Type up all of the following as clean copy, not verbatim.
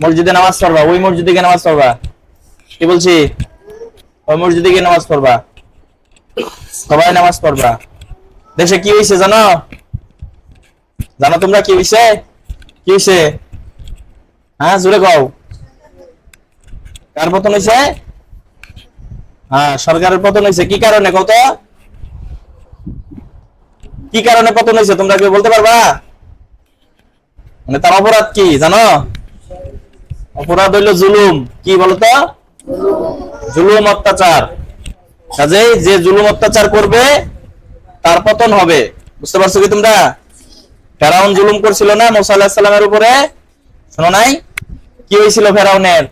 মসজিদে নামাজ পড়বা, ওই মসজিদে গিয়ে নামাজ পড়বা। কি বলছি? ওই মসজিদে গিয়ে নামাজ পড়বা, সবাই নামাজ পড়বা। দেশে কি হয়েছে জানো? জানো তোমরা কি হয়েছে? কি হয়েছে? হ্যাঁ, জোরে কও। কার পতন হয়েছে? হ্যাঁ, সরকারের পতন হয়েছে। কি কারণে কত? কি কারণে পতন হয়েছে তোমরা কেউ বলতে পারবা? মানে তার অপরাধ কি জানো? অপরাধ হইলো জুলুম। কি বলতো? জুলুম, অত্যাচার। কাজেই যে জুলুম অত্যাচার করবে তার পতন হবে। বুঝতে পারছো কি তোমরা? ফেরাউন জুলুম করছিল না মুসা আলাইহিস সালামের উপরে? শোনো নাই? কি হয়েছিল ফেরাউনের?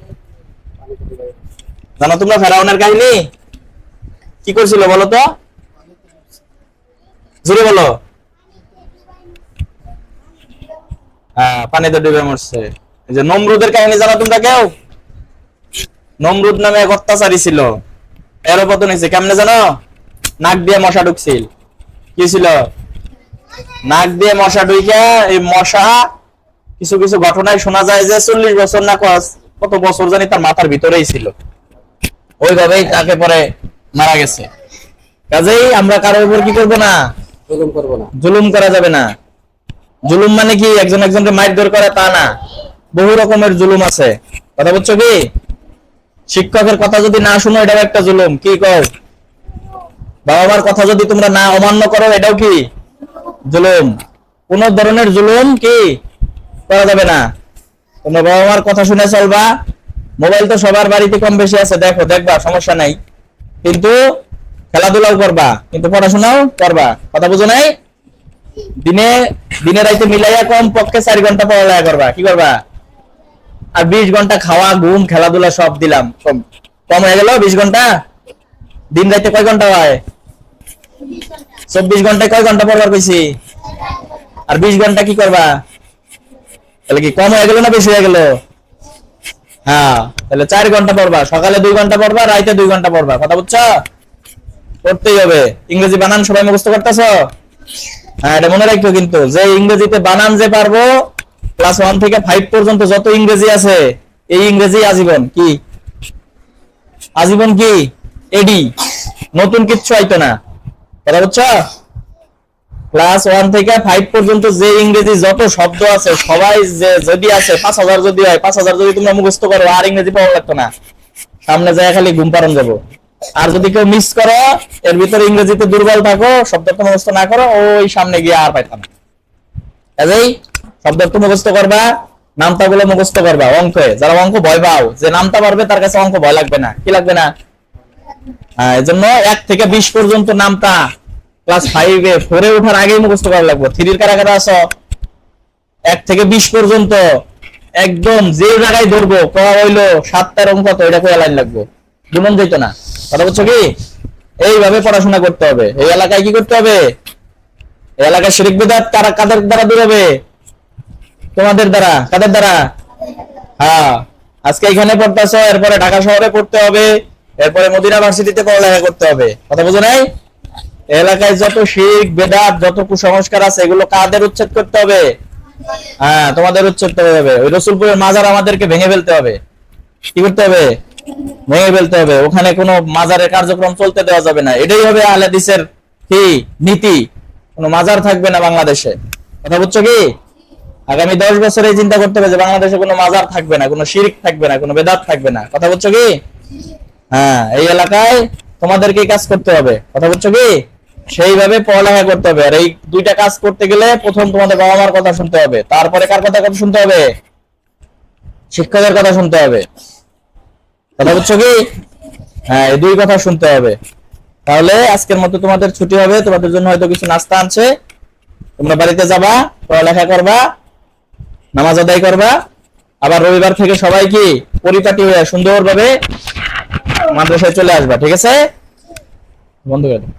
জানো তোমরা ফেরাউনের কাহিনী? কি করছিল বলো তো? জোরে বলো। হ্যাঁ, পানিতে ডুবে মরছে। এই যে নমরুদের কাহিনী জানো তোমরা কেউ? নমরুদ নামে এক অত্যাচারী ছিল, এরও পতন হয়েছে। কেমনে জানো? নাক দিয়ে মশা ঢুকছিল। কি ছিল? নাক দিয়ে মশা ঢুকে, এই মশা কিছু কিছু ঘটনায় শোনা যায় যে 40 বছর না কত বছর জানি তার মাথার ভিতরেই ছিল, ওইভাবেই তাকে পরে মারা গেছে। কাজেই আমরা কারোর উপর কি করবো না? জুলুম করবো না। জুলুম করা যাবে না। জুলুম মানে কি একজন একজনকে মারধর করে তা না, বহু রকমের জুলুম আছে। কথা বুঝছো কি? শিক্ষকের কথা যদি না শুনো এটাও একটা জুলুম। কি কও? বাবা মার কথা যদি তোমরা না অমান্য করো এটাও কি জুলুম। কোন ধরনের জুলুম কি করা যাবে না। তোমরা বাবা মার কথা শুনে চলবা। মোবাইল তো সবার বাড়িতে কম বেশি আছে, দেখো, দেখবা, সমস্যা নাই। কিন্তু খেলাধুলাও করবা, কিন্তু পড়াশোনাও করবা। কথা বুঝো নাই? দিনে দিনে রাইতে মিলাইয়া কম পক্ষে 4 ঘন্টা পড়ালেখা করবা। কি করবা? আর 20 ঘন্টা খাওয়া, ঘুম, খেলাধুলা সব দিলাম, সব কম হয়ে গেল 20 ঘন্টা। দিন রাইতে কয় ঘন্টা হয়? 24 ঘন্টায় কয় ঘন্টা পড়বার কইছি? আর 20 ঘন্টা কি করবা? তাহলে কি কম হয়ে গেল না বেশি হয়ে গেল? হ্যাঁ, তাহলে 4 ঘন্টা পড়বা। সকালে 2 ঘন্টা পড়বা, রাইতে 2 ঘন্টা পড়বা। কথা বুঝছো? করতেই হবে। ইংরেজি বানান সবাই মুখস্থ করতেছো? হ্যাঁ, এটা মনে রাখো কিন্তু, যে ইংরেজিতে বানান যে পারবো, ক্লাস 1 থেকে 5 পর্যন্ত যত ইংরেজি আছে, এই ইংরেজি আজীবন কি? আজীবন কি? এডি। নতুন কিচ্ছু আইতো না। কথা বুঝছো? ক্লাস 1 থেকে 5 পর্যন্ত যে ইংরেজি যত শব্দ আছে সবাই যে যদি আছে 5000 যদি হয়, 5000 যদি তোমরা মুখস্থ করো আর ইংরেজি পড়া লাগতো না। সামনে যায় খালি ঘুম পাড়ান যাবো। আর যদি কেউ মিস করো, এর ভিতরে ইংরেজিতে দুর্বল থাকো, শব্দ মুখস্থ না করো, ওই সামনে গিয়ে আর পাইতাম না। কাজেই শব্দ মুখস্থ করবা, নামতা গুলো মুখস্থ করবা। অঙ্কে যারা অঙ্ক ভয় পাও, যে নামতা পারবে তার কাছে অঙ্ক ভয় লাগবে না। কি লাগবে না? হ্যাঁ, এই জন্য 1 থেকে 20 পর্যন্ত নামতা ক্লাস 5-এ 4-এ ওঠার আগেই মুখস্থ করা লাগবে। 3-এর কারা কারা আছো? 1 থেকে 20 পর্যন্ত একদম যে জায়গায় ধরবো কয়া হইলো 7টার অঙ্ক তো এটা কয়া লাইন লাগবে, দুমন যেত না। কথা বুঝছো কি? এইভাবে পড়াশোনা করতে হবে। এই এলাকায় কি করতে হবে? এই এলাকায় শিরক বিদআত কাদের দ্বারা দূর হবে? তোমাদের দ্বারা। কাদের দ্বারা? হ্যাঁ, আজকে এখানে পড়তেছো, এরপরে ঢাকা শহরে পড়তে হবে, এরপরে মদিনা ভার্সিটিতে পড়ালেখা করতে হবে। কথা বুঝো নাই? এলাকায় যত শিরক বিদআত যত কুসংস্কার আছে এগুলো কাদের উচ্ছেদ করতে হবে? হ্যাঁ, তোমাদের উচ্ছেদ করতে হবে। ওই রসুলপুরের মাজার আমাদেরকে ভেঙে ফেলতে হবে। কি করতে হবে? ভেঙে ফেলতে হবে। ওখানে কোনো মাজারের কার্যক্রম চলতে দেওয়া যাবে না। এটাই হবে আহলে হাদিসের কি নীতি। কোনো মাজার থাকবে না বাংলাদেশে। কথা বুঝছো কি? আগামী 10 বছরে চিন্তা করতে হবে যে বাংলাদেশে কোনো মাজার থাকবে না, কোনো শিরক থাকবে না, কোনো বেদাত থাকবে না। কথা বুঝছো কি? হ্যাঁ, এই এলাকায় তোমাদেরকে কাজ করতে হবে। কথা বুঝছো কি? সেইভাবে পড়ালেখা করতে হবে। আর এই দুইটা কাজ করতে গেলে প্রথম তোমাদের বাবা মার কথা শুনতে হবে, তারপরে কার কথা শুনতে হবে? শিক্ষকের কথা শুনতে হবে। কথা বুঝছো কি? হ্যাঁ, এই দুই কথা শুনতে হবে। তাহলে আজকের মতো তোমাদের ছুটি হবে। তোমাদের জন্য হয়তো কিছু নাস্তা আনছে, তোমরা বাড়িতে যাবা, পড়ালেখা করবা, নামাজ আদায় করবা। আবার রবিবার থেকে সবাই কি পরিপাটি হয়ে সুন্দরভাবে মাদ্রাসায় চলে আসবা। ঠিক আছে? বন্ধ করে দাও।